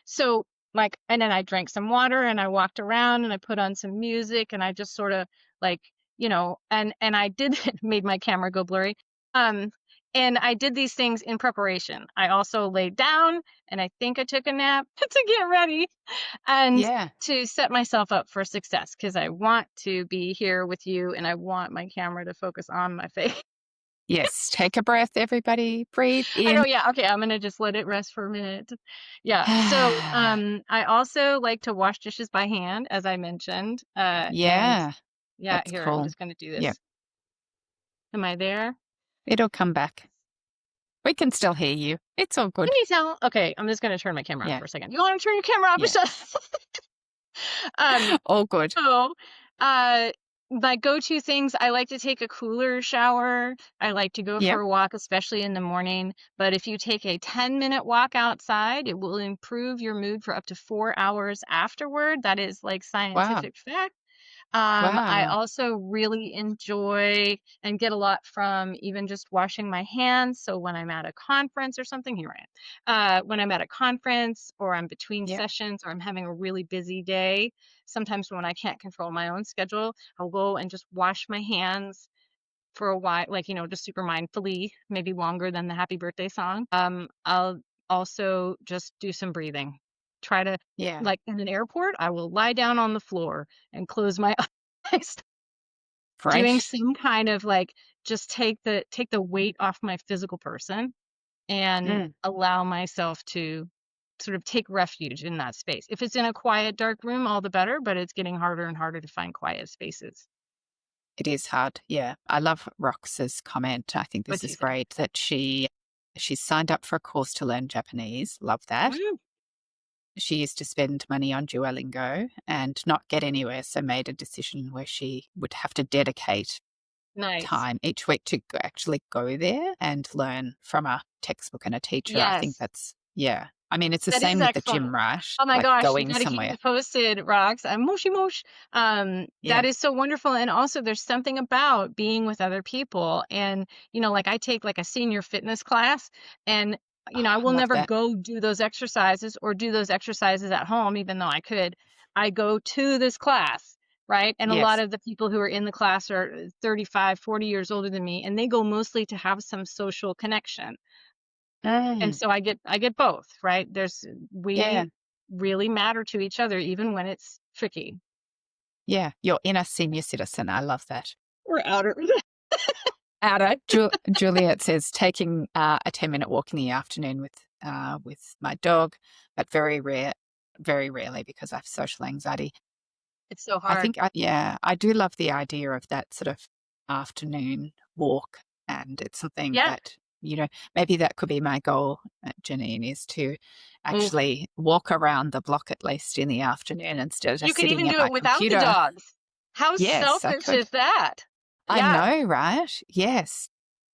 So like, and then I drank some water and I walked around and I put on some music and I just sort of like, and I did made my camera go blurry. Um, and I did these things in preparation. I also laid down and I think I took a nap to get ready and Yeah. to set myself up for success because I want to be here with you and I want my camera to focus on my face. Yes. Take a breath, everybody. Breathe I know, in. yeah, okay, I'm gonna just let it rest for a minute. Yeah, so, I also like to wash dishes by hand, as I mentioned, and Yeah. yeah, That's here, I'm cool. just gonna do Yep. this. Am I there? It'll come back. We can still hear you. It's all Can good. you tell? Okay, I'm just gonna turn my camera off Yeah. for a second. You wanna turn your camera off, Yeah. Michelle? Um, All good. So, uh, my go-to things, I like to take a cooler shower. I like to go for Yep. a walk, especially in the morning. But if you take a 10-minute walk outside, it will improve your mood for up to 4 hours afterward. That is like Wow. scientific fact. I Wow. also really enjoy and get a lot from even just washing my hands. So when I'm at a conference or something, here I am. When I'm at a conference or I'm between Yep. sessions or I'm having a really busy day, sometimes when I can't control my own schedule, I'll go and just wash my hands for a while, like, just super mindfully, maybe longer than the happy birthday song. I'll also just do some breathing. Try to, Yeah. like in an airport, I will lie down on the floor and close my eyes, doing Great. some kind of like just take the weight off my physical person and Mm. allow myself to sort of take refuge in that space. If it's in a quiet, dark room, all the better, but it's getting harder and harder to find quiet spaces. It is hard. Yeah. I love Rox's comment. I think this What'd is she say? great that she's signed up for a course to learn Japanese. Love that. Woo! She used to spend money on Duolingo and not get anywhere, so made a decision where she would have to dedicate Nice. time each week to actually go there and learn from a textbook and a teacher. I think Yes. that's, yeah. I mean, it's the That is same with the excellent. gym, right? Oh my Like gosh, you going gotta keep me somewhere. posted, Rox. I'm moshi mosh. That Yeah. is so wonderful. And also there's something about being with other people. And, like I take like a senior fitness class and I Oh, will love never that. go do those exercises or do those exercises at home, even though I could. I go to this class, right? And a lot Yes. of the people who are in the class are 35, 40 years older than me, and they go mostly to have some social connection. And Mm, so I get both, right? yeah. We really matter to each other even when it's tricky. Yeah. You're in a senior citizen. I love that. We're outer. Outer. Juliet says taking a 10-minute walk in the afternoon with my dog, but very rarely because I have social anxiety. It's so I hard. think, yeah, I do love the idea of that sort of afternoon walk. And it's something Yeah. that, maybe that could be my goal, Janine, is to Ooh. actually walk around the block at least in the afternoon instead of You just could sitting even at do my it without the computer. dogs. How Yes, I selfish could. is that? I Yeah. know, right? Yes.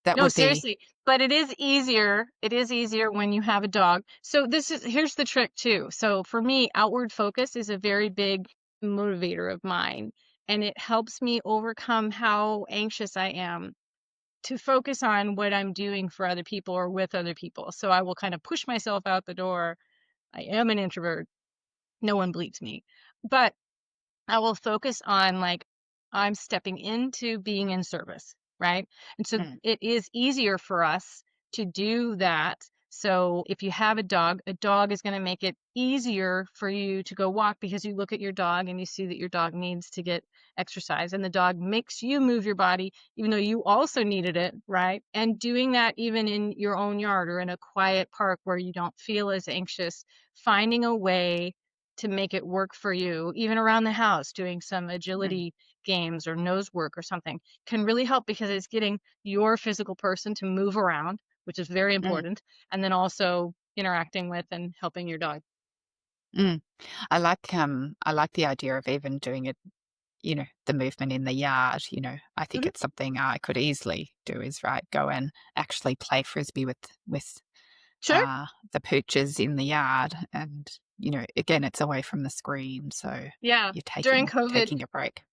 That No, would be, seriously. But it is easier. It is easier when you have a dog. So here's the trick too. So for me, outward focus is a very big motivator of mine. And it helps me overcome how anxious I am to focus on what I'm doing for other people or with other people. So I will kind of push myself out the door. I am an introvert. No one believes me. But I will focus on like I'm stepping into being in service, right? And so mm, it is easier for us to do that. So if you have a dog is going to make it easier for you to go walk because you look at your dog and you see that your dog needs to get exercise and the dog makes you move your body even though you also needed it, right? And doing that even in your own yard or in a quiet park where you don't feel as anxious, finding a way to make it work for you, even around the house, doing some mm, agility games or nose work or something can really help because it's getting your physical person to move around, which is very mm. important, and then also interacting with and helping your dog. Mm. I like the idea of even doing it, the movement in the yard. I think Mhm. it's something I could easily do is right, go and actually play frisbee with Sure. the pooches in the yard. And, again, it's away from the screen. So Yeah. you're During COVID, taking a break.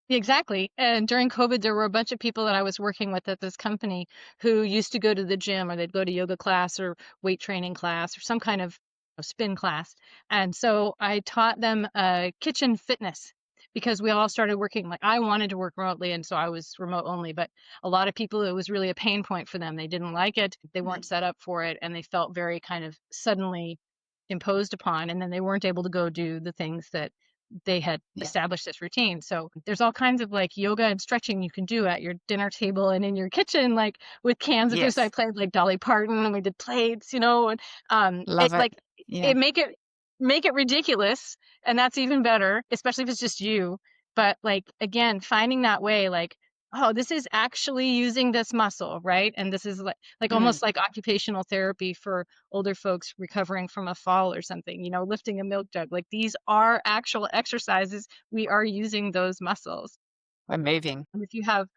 exactly. And during COVID, there were a bunch of people that I was working with at this company who used to go to the gym, or they'd go to yoga class or weight training class or some kind of spin class. And so I taught them kitchen fitness because we all started working. Like, I wanted to work remotely, and so I was remote only. But a lot of people, it was really a pain point for them. They didn't like it. They weren't set up for it, and they felt very kind of suddenly imposed upon. And then they weren't able to go do the things that they had Yeah. established this routine. So there's all kinds of like yoga and stretching you can do at your dinner table and in your kitchen, like with cans of food. So I Yes. played like Dolly Parton and we did plates, and it Love it. like Yeah. it make it ridiculous, and that's even better, especially if it's just you. But like again, finding that way, like, oh, this is actually using this muscle, right? And this is like Mm. almost like occupational therapy for older folks recovering from a fall or something, lifting a milk jug. Like, these are actual exercises. We are using those muscles. We're moving. And if you have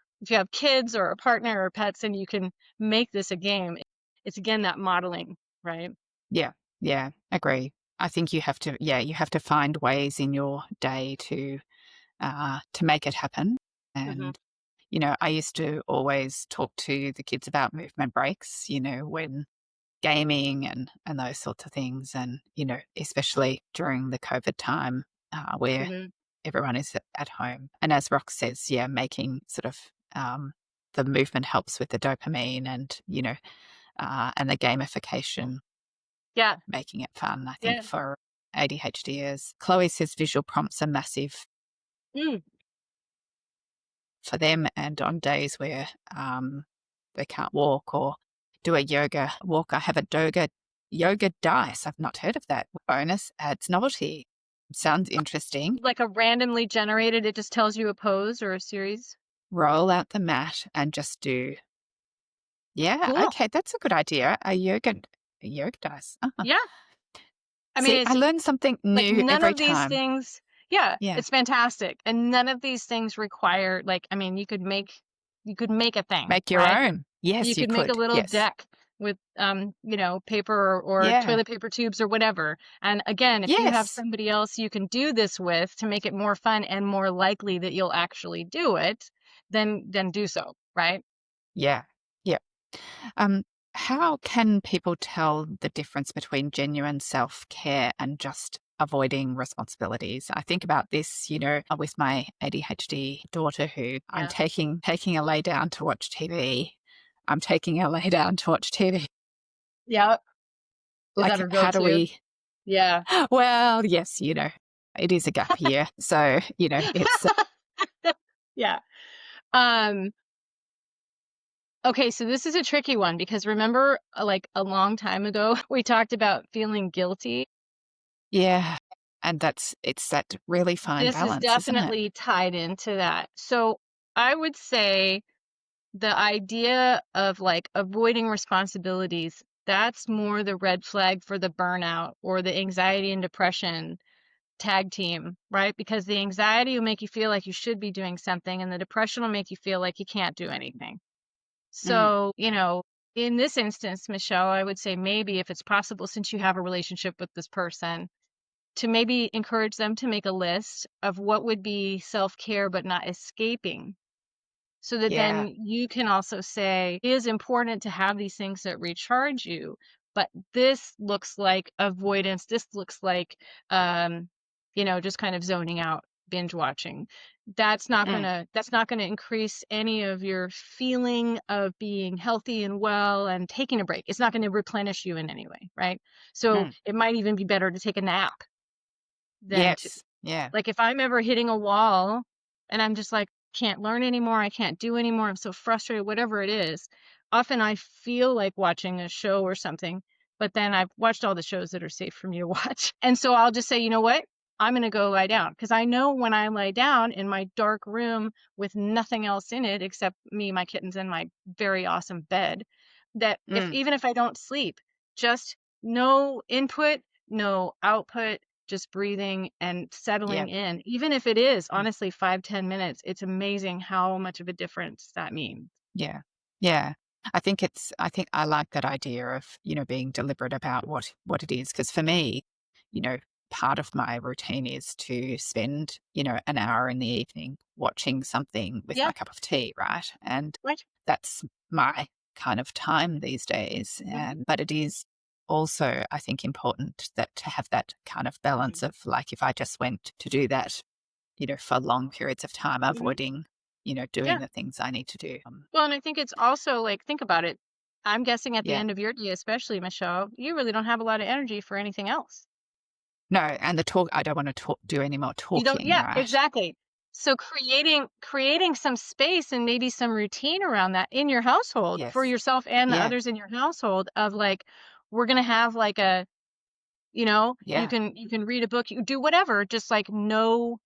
kids or a partner or pets and you can make this a game, it's again that modeling, right? Yeah. Yeah. Agree. I think you have to find ways in your day to make it happen. Mhm. And, I used to always talk to the kids about movement breaks, when gaming and those sorts of things. And, especially during the COVID time where Mhm. everyone is at home. And as Rox says, yeah, making sort of the movement helps with the dopamine and the gamification, Yeah. making it fun, I think, Yeah. for ADHDers. Chloe says visual prompts are massive Mm. for them, and on days where they can't walk or do a yoga walk, I have a yoga dice. I've not heard of that. Bonus adds novelty. Sounds interesting. Like a randomly generated, it just tells you a pose or a series. Roll out the mat and just do. Yeah, Cool. okay, that's a good idea. A yoga dice. Uh-huh. Yeah. I mean, See, I it's learn something like new none every of these time. things. Yeah, Yeah, it's fantastic. And none of these things require, like, I mean, you could make a thing, make your right? own. You Yes, you could make a could. little Yes. deck with paper or Yeah. toilet paper tubes or whatever. And again, if you have Yes. somebody else you can do this with to make it more fun and more likely that you'll actually do it, then do so, right? Yeah. Yeah. Um, how can people tell the difference between genuine self-care and just avoiding responsibilities? I think about this, with my ADHD daughter who I'm Yeah. taking a lay down to watch TV. I'm taking a lay down to watch TV. Yeah. Is that Like, her how do go-to? we Yeah. well, yes, it is a gap year. So, it's Yeah. Um, okay, so this is a tricky one because remember, like a long time ago, we talked about feeling guilty. yeah. And it's that really fine This is balance, isn't it? definitely tied into that. So I would say the idea of like avoiding responsibilities, that's more the red flag for the burnout or the anxiety and depression tag team, right? Because the anxiety will make you feel like you should be doing something, and the depression will make you feel like you can't do anything. Mm, So, in this instance, Michelle, I would say maybe if it's possible, since you have a relationship with this person, to maybe encourage them to make a list of what would be self care but not escaping. So that yeah. then you can also say, it is important to have these things that recharge you, but this looks like avoidance. This looks like, just kind of zoning out, binge watching. Mm, That's not gonna increase any of your feeling of being healthy and well and taking a break. It's not gonna replenish you in any way, right? So mm. it might even be better to take a nap than to, Yes. Yeah. like, if I'm ever hitting a wall and I'm just like, can't learn anymore, I can't do anymore, I'm so frustrated, whatever it is, often I feel like watching a show or something, but then I've watched all the shows that are safe for me to watch. And so I'll just say, you know what? I'm going to go lie down because I know when I lie down in my dark room with nothing else in it except me, my kittens, and my very awesome bed, that if Mm, even if I don't sleep, just no input, no output, just breathing and settling Yeah. in. Even if it is Mm. honestly 5-10 minutes, it's amazing how much of a difference that means. Yeah. Yeah. I think I like that idea of, being deliberate about what it is. Because for me, you know, part of my routine is to spend, an hour in the evening watching something with Yeah, my cup of tea, right? And right. that's my kind of time these days. Mhm, But it is also, I think, important that to have that kind of balance mhm, of like if I just went to do that, for long periods of time, mhm. avoiding, doing Yeah. the things I need to do. Well, and I think it's also like, think about it. I'm guessing at the Yeah. end of your day, especially Michelle, you really don't have a lot of energy for anything else. No, and the talk I don't wanna do any more You don't, talking, yeah, right? exactly. So creating some space and maybe some routine around that in your household for Yes. yourself and the Yeah, others in your household of like, we're gonna have like a, yeah, you can read a book, you do whatever, just like no,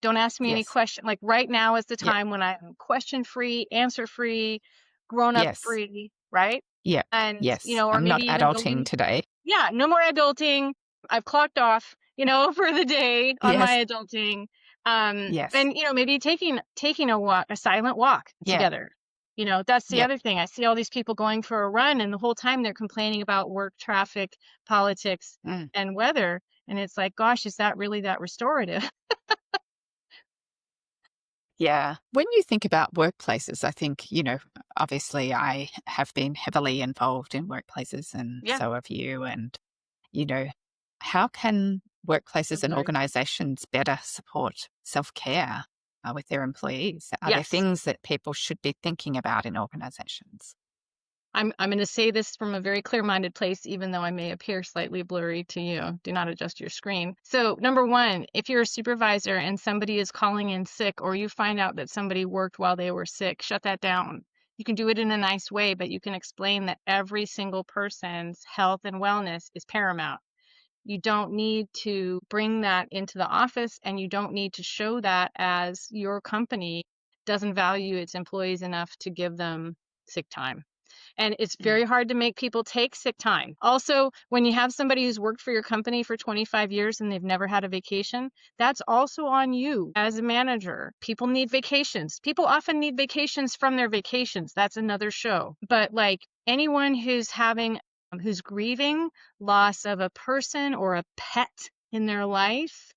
don't ask me any yes, question. Like right now is the yeah, time when I'm question free, answer free, grown up yes, free, right? yeah, And, yes. or I'm maybe not even adulting going, today. yeah, no more adulting. I've clocked off, for the day on Yes, my adulting. yes, And maybe taking a walk, a silent walk yeah, together. That's the yep, other thing. I see all these people going for a run and the whole time they're complaining about work, traffic, politics, mm, and weather. And it's like, gosh, is that really that restorative? yeah. When you think about workplaces, I think, obviously I have been heavily involved in workplaces and Yeah, so have you, and, you know, how can workplaces I'm and sorry. organizations better support self-care, with their employees? Are there Yes. things that people should be thinking about in organizations? I'm gonna say this from a very clear-minded place, even though I may appear slightly blurry to you. Do not adjust your screen. So, number 1, if you're a supervisor and somebody is calling in sick or you find out that somebody worked while they were sick, shut that down. You can do it in a nice way, but you can explain that every single person's health and wellness is paramount. You don't need to bring that into the office, and you don't need to show that as your company doesn't value its employees enough to give them sick time. And it's Mm, very hard to make people take sick time. Also, when you have somebody who's worked for your company for 25 years and they've never had a vacation, that's also on you as a manager. People need vacations. People often need vacations from their vacations. That's another show. But like anyone who's grieving loss of a person or a pet in their life,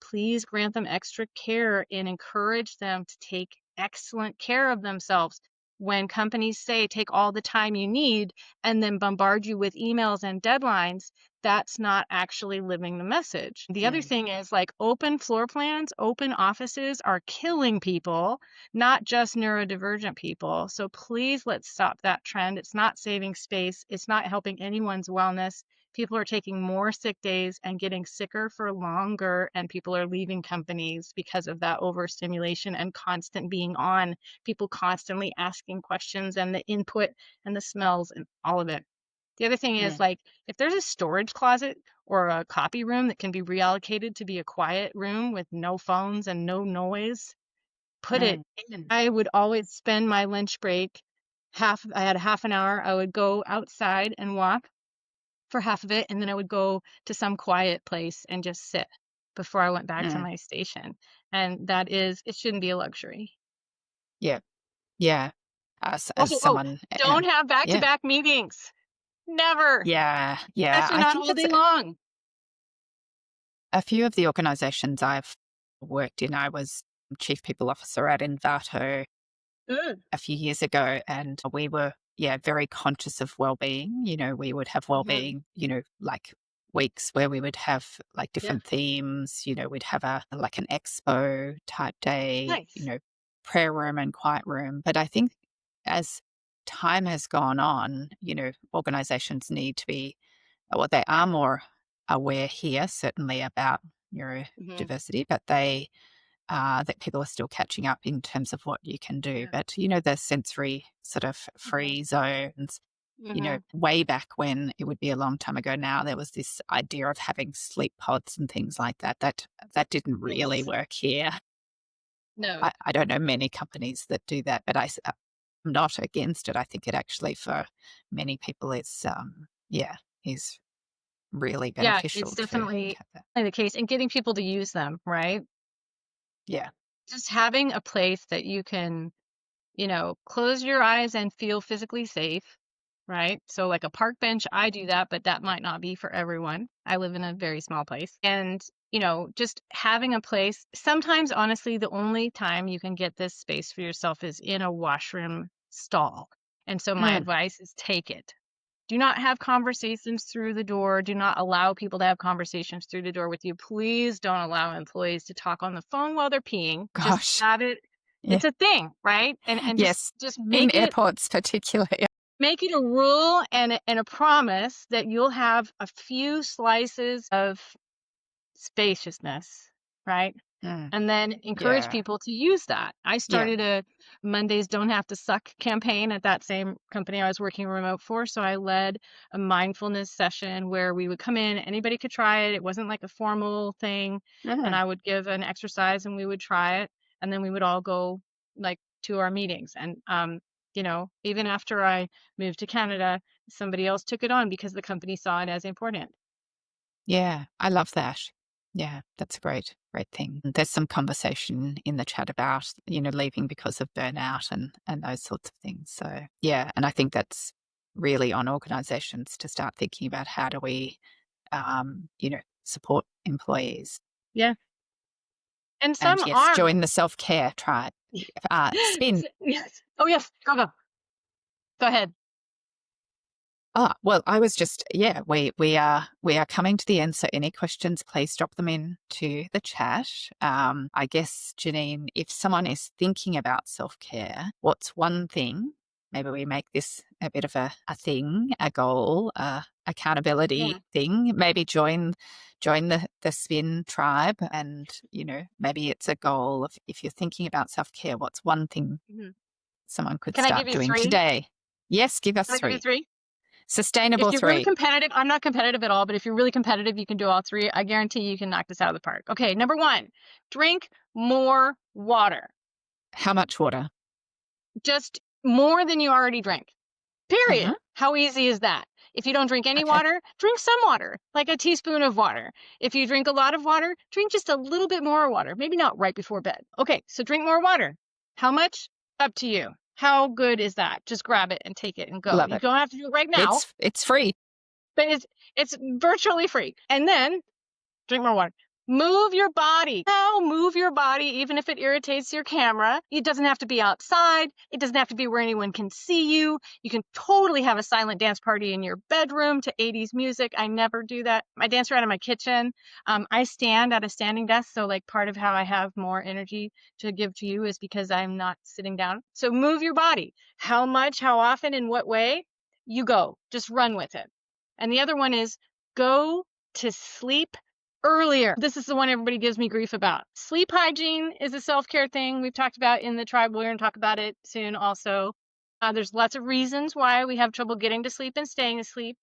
please grant them extra care and encourage them to take excellent care of themselves. When companies say take all the time you need and then bombard you with emails and deadlines, that's not actually living the message. The other mm, thing is like open floor plans, open offices are killing people, not just neurodivergent people. So please let's stop that trend. It's not saving space, it's not helping anyone's wellness. People are taking more sick days and getting sicker for longer, and people are leaving companies because of that overstimulation and constant being on, people constantly asking questions and the input and the smells and all of it. The other thing is mm, like if there's a storage closet or a copy room that can be reallocated to be a quiet room with no phones and no noise, put it mm, in. I would always spend my lunch break, I had a half an hour, I would go outside and walk for half of it, and then I would go to some quiet place and just sit before I went back to mm. my station, and that is it shouldn't be a luxury. Yeah, yeah. As Also, oh, someone, don't have yeah, back-to-back meetings. Never, yeah, yeah. especially I not think all it's day long. a few of the organizations I've worked in. I was chief people officer at Envato Mm, a few years ago, and we were, yeah, very conscious of well-being. We would have mhm, well-being, like weeks where we would have like yeah, different themes. We'd have a like an expo type day, nice. prayer room and quiet room. But I think as time has gone on, organizations need to be, well, they are more aware here, certainly about Mhm, neurodiversity, but that people are still catching up in terms of what you can do. yeah, But, the sensory sort of mhm, free zones, mhm, way back when, it would be a long time ago now, there was this idea of having sleep pods and things like that. That didn't really yes. work here. No. I don't know many companies that do that, but I'm not against it. I think it actually for many people is, yeah, is really Yeah, beneficial it's to definitely have that. the case, and getting people to use them, right? Yeah. Just having a place that you can, close your eyes and feel physically safe, right? So, like a park bench, I do that, but that might not be for everyone. I live in a very small place. And, just having a place. Sometimes, honestly, the only time you can get this space for yourself is in a washroom stall. And so, my Mm. advice is take it. Do not have conversations through the door. Do not allow people to have conversations through the door with you. Please don't allow employees to talk on the phone while they're peeing. Just Gosh. have it. Yeah. It's a thing, right? And just Yes. just In make it airports particularly. a rule and a promise that you'll have a few slices of spaciousness, right? Mm. And then encourage Yeah. people to use that. I Yeah. started a Mondays Don't Have to Suck campaign at that same company I was working remote for. So I led a mindfulness session where we would come in, anybody could try it. It wasn't like a formal thing. And Mhm. I would give an exercise and we would try it. And then we would all go like to our meetings. And, even after I moved to Canada, somebody else took it on because the company saw it as important. Yeah, I love that. Yeah, that's a great thing. There's some conversation in the chat about, leaving because of burnout and those sorts of things. So, yeah, and I think that's really on organizations to start thinking about how do we, support employees. Yeah. And And some yes, are. join the self-care tribe. Spin. Yes. Oh, yes. Go, go. Go ahead. Well, I was just, yeah, we are coming to the end. So any questions, please drop them in to the chat. I guess, Jenine, if someone is thinking about self-care, what's one thing? Maybe we make this a bit of a thing, a goal, Yeah. accountability thing. Maybe join the spin tribe, and maybe it's a goal of if you're thinking about self-care, what's one thing Mhm. someone could Can I give start you doing 3? today? Yes, give us Can I give you three. 3? If Sustainable you're really three. competitive, I'm not competitive at all, but if you're really competitive, you can do all 3. I guarantee you can knock this out of the park. Okay, number 1, drink more water. How much water? Just more than you already drink. Uh-huh. Period. How easy is that? If you don't drink any Okay. water, drink some water, like a teaspoon of water. If you drink a lot of water, drink just a little bit more water, maybe not right before bed. Okay, so drink more water. How much? Up to you. How good is that? Just grab it and take it and go. Love You it. don't have to do it right now, It's free. but it's virtually free. And then drink more water. Move your body. Now move your body, even if it irritates your camera. It doesn't have to be outside. It doesn't have to be where anyone can see you. You can totally have a silent dance party in your bedroom to 80s music. I never do that. I dance around in my kitchen. I stand at a standing desk. So like part of how I have more energy to give to you is because I'm not sitting down. So move your body. How much, how often, in what way? You go. Just run with it. And the other one is go to sleep earlier. This is the one everybody gives me grief about. Sleep hygiene is a self-care thing we've talked about in the tribe. We're going to talk about it soon also. There's lots of reasons why we have trouble getting to sleep and staying asleep.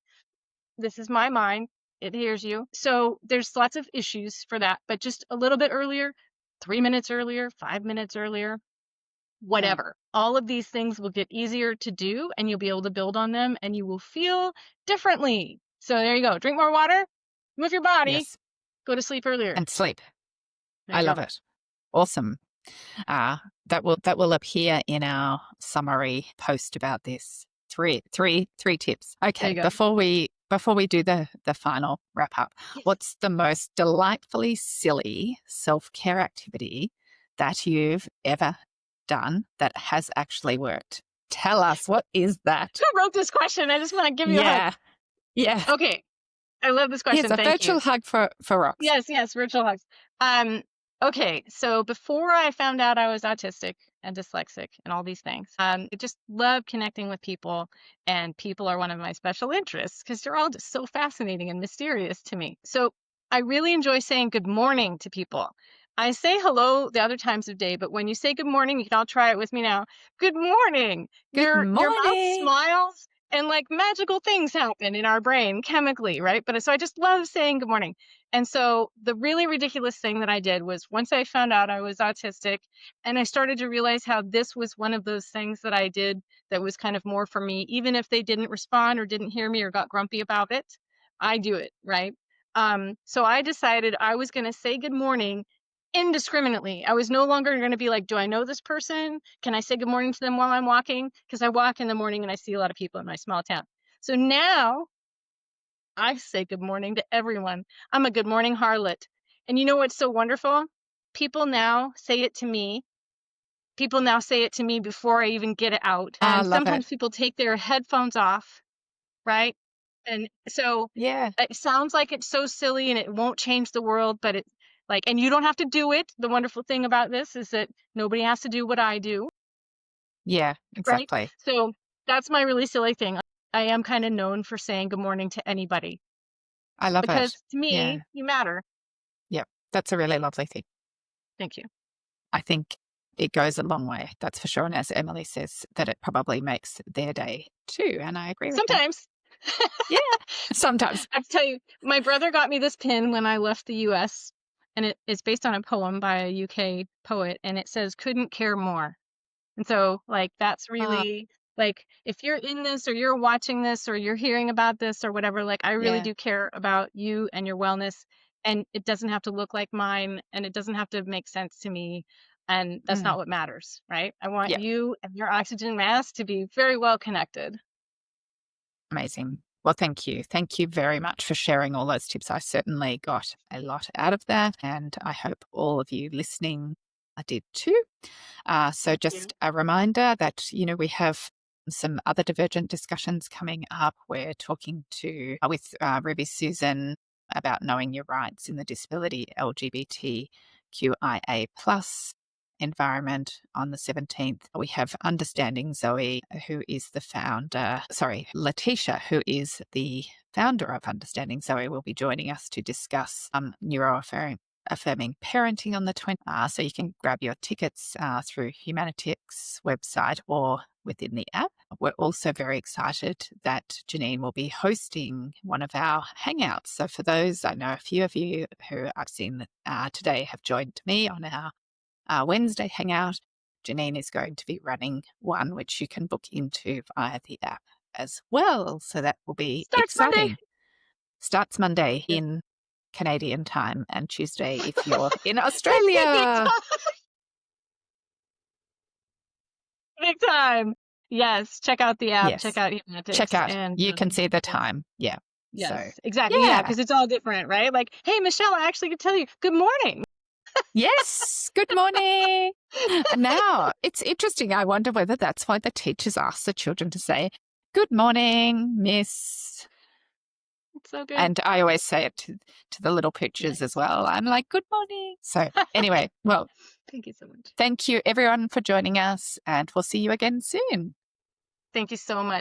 This is my mind. It hears you. So there's lots of issues for that, but just a little bit earlier, 3 minutes earlier, 5 minutes earlier, Mm. whatever. All of these things will get easier to do and you'll be able to build on them and you will feel differently. So there you go. Drink more water, move your body, Yes. go to sleep earlier. And sleep. There I you love go. it. Awesome. That will appear in our summary post about this. Three tips. There you Okay. go. Before we do the final wrap up, Yes. what's the most delightfully silly self-care activity that you've ever done that has actually worked? Tell us, what is that? Who wrote this question? I just want to give you a hug. Yeah. Yeah. Okay. I love this Here's question. a Thank you. virtual hug for Rox. Yes, yes, virtual hugs. Um, okay, so before I found out I was autistic and dyslexic and all these things, I just love connecting with people, and people are one of my special interests because they're all just so fascinating and mysterious to me. So I really enjoy saying good morning to people. I say hello the other times of day, but when you say good morning, you can all try it with me now. Good morning. Good Your mouth morning. smiles and like magical things happen in our brain chemically, right? But so I just love saying good morning. And so the really ridiculous thing that I did was once I found out I was autistic and I started to realize how this was one of those things that I did that was kind of more for me, even if they didn't respond or didn't hear me or got grumpy about it. I do it, right? So I decided I was going to say good morning indiscriminately. I was no longer going to be like, do I know this person? Can I say good morning to them while I'm walking? Because I walk in the morning and I see a lot of people in my small town. So now I say good morning to everyone. I'm a good morning harlot. And you know what's so wonderful? People now say it to me. People now say it to me before I even get it out. I And love it. sometimes people take their headphones off, right? And so Yeah. it sounds like it's so silly and it won't change the world, but it like, and you don't have to do it. The wonderful thing about this is that nobody has to do what I do, Yeah, right? exactly. So that's my really silly thing. I am kind of known for saying good morning to anybody I love because it. to Yeah. me, you matter. Yep. That's a really lovely thing. Thank you. I think it goes a long way, that's for sure. And as Emily says, that it probably makes their day too. And I agree with that. Sometimes. Yeah. Sometimes. I have to tell you, my brother got me this pin when I left the US, and it is based on a poem by a UK poet, and it says, couldn't care more. And so, like, that's Uh, really like, if you're in this or you're watching this or you're hearing about this or whatever, like, I really yeah. do care about you and your wellness. And it doesn't have to look like mine and it doesn't have to make sense to me. And that's Mm, not what matters, right? I want yeah. you and your oxygen mask to be very well connected. Amazing. Well, thank you. Thank you very much for sharing all those tips. I certainly got a lot out of that. And I hope all of you listening did too. So Thank you. just a reminder that, we have some other divergent discussions coming up. We're talking with Ruby Susan about knowing your rights in the disability LGBTQIA plus environment on the 17th. We have Understanding Zoe, who is the founder, Letitia, who is the founder of Understanding Zoe, will be joining us to discuss affirming parenting on the 20th. So you can grab your tickets through Humanitix website or within the app. We're also very excited that Jenine will be hosting one of our hangouts. So for those, I know a few of you who I've seen today have joined me on our Wednesday hangout. Jenine is going to be running one which you can book into via the app as well. So that will be Starts Monday. exciting. Starts Monday Yeah. in Canadian time and Tuesday if you're in That's Sydney Australia. time. Big time. Yes. Check out the app. Check Yes. out Check Humanitix. out. And You can see the yes. time. Yeah. So, Yes, exactly. Yeah, yeah. because it's all different, right? Like, hey, Michelle, I actually could tell you, good morning. Yes. Good morning. Now, it's interesting. I wonder whether that's why the teachers ask the children to say, good morning, miss. It's so good. And I always say it to the little pooches as Nice. well. I'm like, good morning. So, anyway, well, Thank you so much. thank you everyone for joining us, and we'll see you again soon. Thank you so much.